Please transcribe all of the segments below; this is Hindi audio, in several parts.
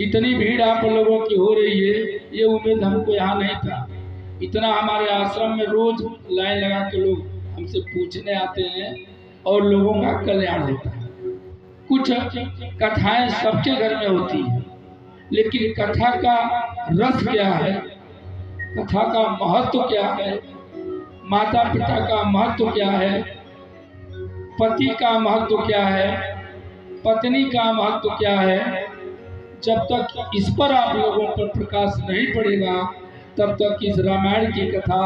इतनी भीड़ आप लोगों की हो रही है, ये उम्मीद हमको यहाँ नहीं था। इतना हमारे आश्रम में रोज लाइन लगा के लोग हमसे पूछने आते हैं और लोगों का कल्याण होता है। कुछ कथाएं सबके घर में होती हैं, लेकिन कथा का रस क्या है, कथा का महत्व क्या है, माता पिता का महत्व क्या है, पति का महत्व क्या है, पत्नी का महत्व क्या है, जब तक इस पर आप लोगों पर प्रकाश नहीं पड़ेगा तब तक इस रामायण की कथा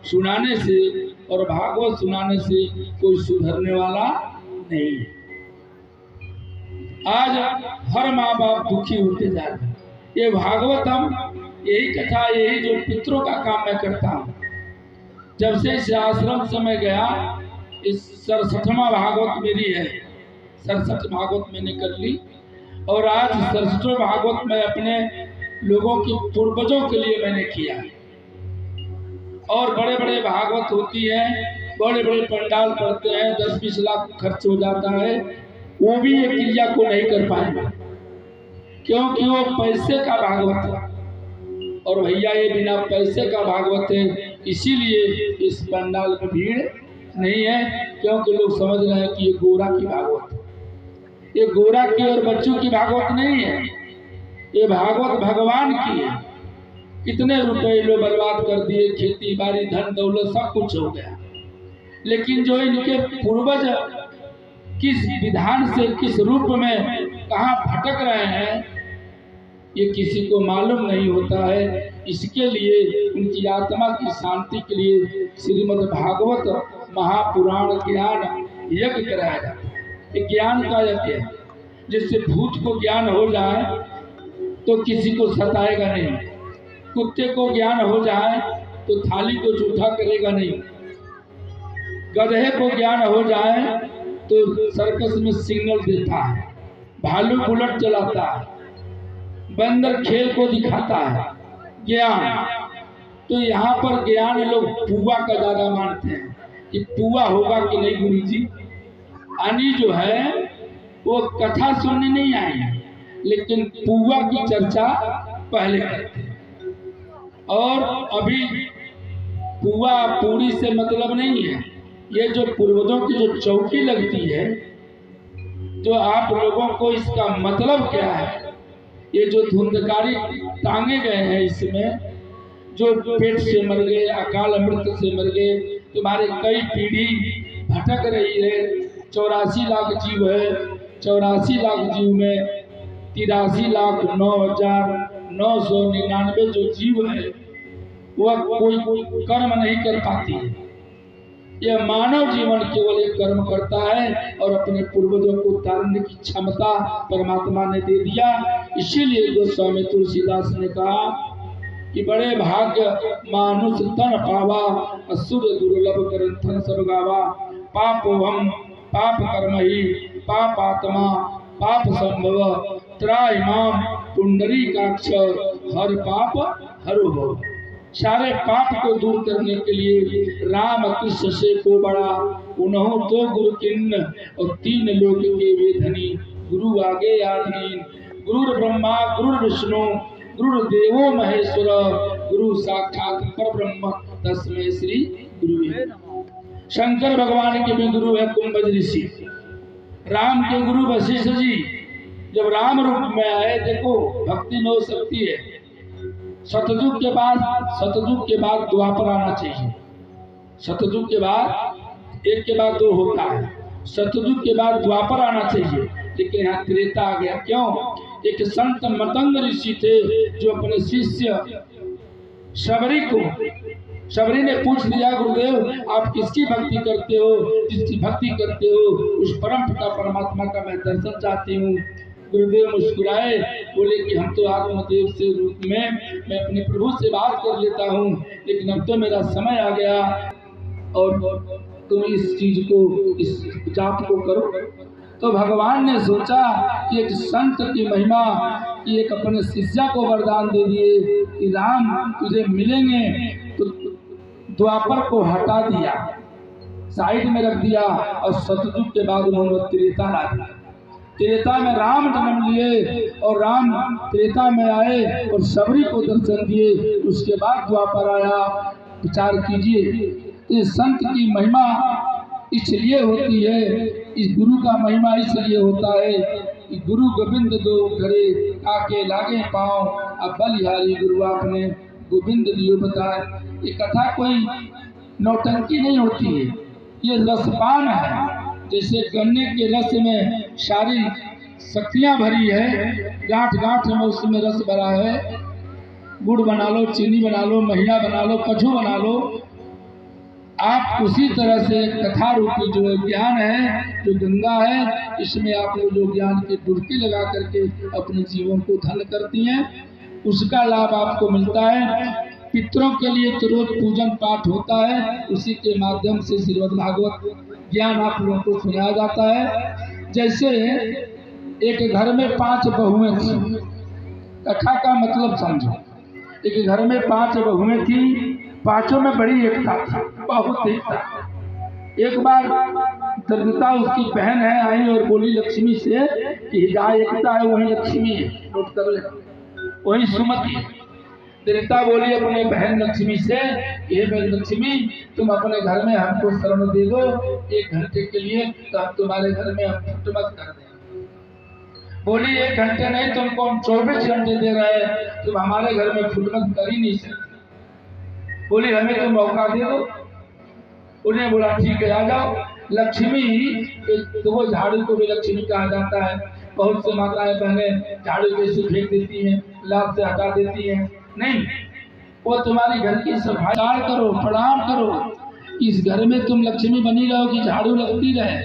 सुनाने से और भागवत सुनाने से कोई सुधरने वाला नहीं है। आज हर माँ बाप दुखी होते जा रहे हैं। ये भागवतम, यही कथा, यही जो पितरों का काम मैं करता हूँ। जब से इस आश्रम से मैं गया, इस 67वां भागवत मेरी है, 67 भागवत मैंने कर ली। और आज 67वां भागवत में अपने लोगों की पूर्वजों के लिए मैंने किया। और बड़े बड़े भागवत होती हैं, बड़े बड़े पंडाल पड़ते हैं, 10-20 लाख खर्च हो जाता है, वो भी ये क्रिया को नहीं कर पाएंगे क्योंकि वो पैसे का भागवत है। और भैया ये बिना पैसे का भागवत है, इसीलिए इस पंडाल में भीड़ नहीं है, क्योंकि लोग समझ रहे हैं कि ये गोरा की भागवत है। ये गोरा की और बच्चों की भागवत नहीं है, ये भागवत भगवान की है। कितने रुपए लोग बर्बाद कर दिए, खेती बाड़ी धन दौलत सब कुछ हो गया, लेकिन जो इनके पूर्वज किस विधान से, किस रूप में कहाँ भटक रहे हैं, ये किसी को मालूम नहीं होता है। इसके लिए उनकी आत्मा की शांति के लिए श्रीमद् भागवत महापुराण ज्ञान यज्ञ कराया जाता है। ये ज्ञान का यज्ञ है, जिससे भूत को ज्ञान हो जाए तो किसी को सताएगा नहीं, कुत्ते को ज्ञान हो जाए तो थाली को जूठा करेगा नहीं, गधे को ज्ञान हो जाए तो सर्कस में सिग्नल देता है, भालू बुलेट चलाता है, बंदर खेल को दिखाता है। ज्ञान तो यहाँ पर ज्ञान लोग पुआ का ज्यादा मानते हैं कि पुआ होगा कि नहीं गुरुजी। अनी जो है वो कथा सुनने नहीं आई, लेकिन पुआ की चर्चा पहले करते हैं। और अभी पुआ पूरी से मतलब नहीं है, ये जो पूर्वजों की जो चौकी लगती है, जो आप लोगों को इसका मतलब क्या है, ये जो धुंधकारी टांगे गए हैं, इसमें जो पेट से मर गए, अकाल अमृत से मर गए, तुम्हारे कई पीढ़ी भटक रही है। 84 लाख जीव है, 84 लाख जीव में 83,09,999 जो जीव है वह कोई कर्म नहीं कर पाती है। यह मानव जीवन केवल एक कर्म करता है और अपने पूर्वजों को तारने की क्षमता परमात्मा ने दे दिया। इसीलिए गोस्वामी तुलसीदास ने कहा कि बड़े भाग्य मानुष तन पावा, असुर दुर्लभ ग्रंथन सब गावा। पापोहम पाप कर्म ही पापात्मा पाप संभव, त्राहिमाम पुंडरीकाक्ष हर पाप हरो भव। सारे पाप को दूर करने के लिए राम कृष्ण से को बड़ा, उन्हों तो गुरु किन्न और 3 लोक के वे धनी। गुरु आगे आधीन, गुरु ब्रह्मा गुरु विष्णु गुरु देवो महेश्वर, गुरु साक्षात परब्रह्म तस्मै श्री गुरुवे नमः। शंकर भगवान के भी गुरु है कुंभज ऋषि, राम के गुरु वशिष्ठ जी जब राम रूप में आए, देखो भक्ति में हो सकती है। सतयुग के बाद द्वापर आना चाहिए। सतयुग के बाद, एक के बाद 2 होता है, सतयुग के बाद द्वापर आना चाहिए, लेकिन यहाँ त्रेता आ गया। क्यों? एक संत मतंग ऋषि थे जो अपने शिष्य शबरी ने पूछ लिया, गुरुदेव आप किसकी भक्ति करते हो? जिसकी भक्ति करते हो उस परम पिता परमात्मा का मैं दर्शन चाहती हूँ। गुरुदेव मुस्कुराए, बोले कि हम तो आत्मदेव से रूप में मैं अपने प्रभु से बात कर लेता हूँ, लेकिन अब तो मेरा समय आ गया और तुम इस चीज को, इस जाप को करो। तो भगवान ने सोचा कि एक संत की महिमा कि एक अपने शिष्या को वरदान दे दिए कि राम तुझे मिलेंगे, तो द्वापर को हटा दिया, साइड में रख दिया और सतयुग के बाद उन्होंने त्रेता ला दिया। त्रेता में राम जन्म लिए और राम त्रेता में आए और सबरी को दर्शन दिए। उसके बाद द्वापर आया। विचार कीजिए, इस संत की महिमा इसलिए होती है, इस गुरु का महिमा इसलिए होता है कि गुरु गोविंद दो घरे आके लागे पाँव, अब बलिहारी गुरु आपने गोविंद दियो बताए। ये कथा कोई नौटंकी नहीं होती है, ये रसपान है। जैसे गन्ने के रस में सारी शक्तियाँ भरी है, गांठ गांठ में उसमें रस भरा है। गुड़ बना लो, चीनी बना लो, महिया बना लो, कछु बना लो। आप उसी तरह से कथा रूपी जो ज्ञान है, जो गंगा है, इसमें आप लोग जो ज्ञान की डुबकी लगा करके अपने जीवन को धन्य करती हैं, उसका लाभ आपको मिलता है। पितरों के लिए तो रोज पूजन पाठ होता है, उसी के माध्यम से श्रीमद् भागवत ज्ञान आप लोगों को सुनाया जाता है। जैसे एक घर में 5 बहुएं थी, कथा का मतलब समझो। एक घर में 5 बहुएं थी, पांचों में बड़ी एकता थी, बहुत एकता। एक बार दरिद्रता उसकी बहन है आई और बोली लक्ष्मी से कि जहाँ एकता है वही लक्ष्मी है, नोट कर ले, वही सुमति। दरिद्रता बोली अपने बहन लक्ष्मी से, ये बहन लक्ष्मी तुम अपने घर में हमको शरण दे दो 1 घंटे के लिए, तो हम तुम्हारे घर में हम फुटमत कर दें। बोली 1 घंटे नहीं, तुमको हम 24 घंटे दे रहे हैं, तुम हमारे घर में फुटमत कर ही नहीं सकते। बोली हमें तो मौका दे दो। उन्हें बोला ठीक है आ जाओ। लक्ष्मी, तो वो झाड़ू को भी लक्ष्मी कहा जाता है। बहुत से माताएं बहनें झाड़ू कैसे फेंक देती हैं, लाभ से हटा देती हैं, नहीं, वो तुम्हारी घर की सफाई करो, प्रणाम करो। इस घर में तुम लक्ष्मी बनी रहो कि झाड़ू लगती रहे।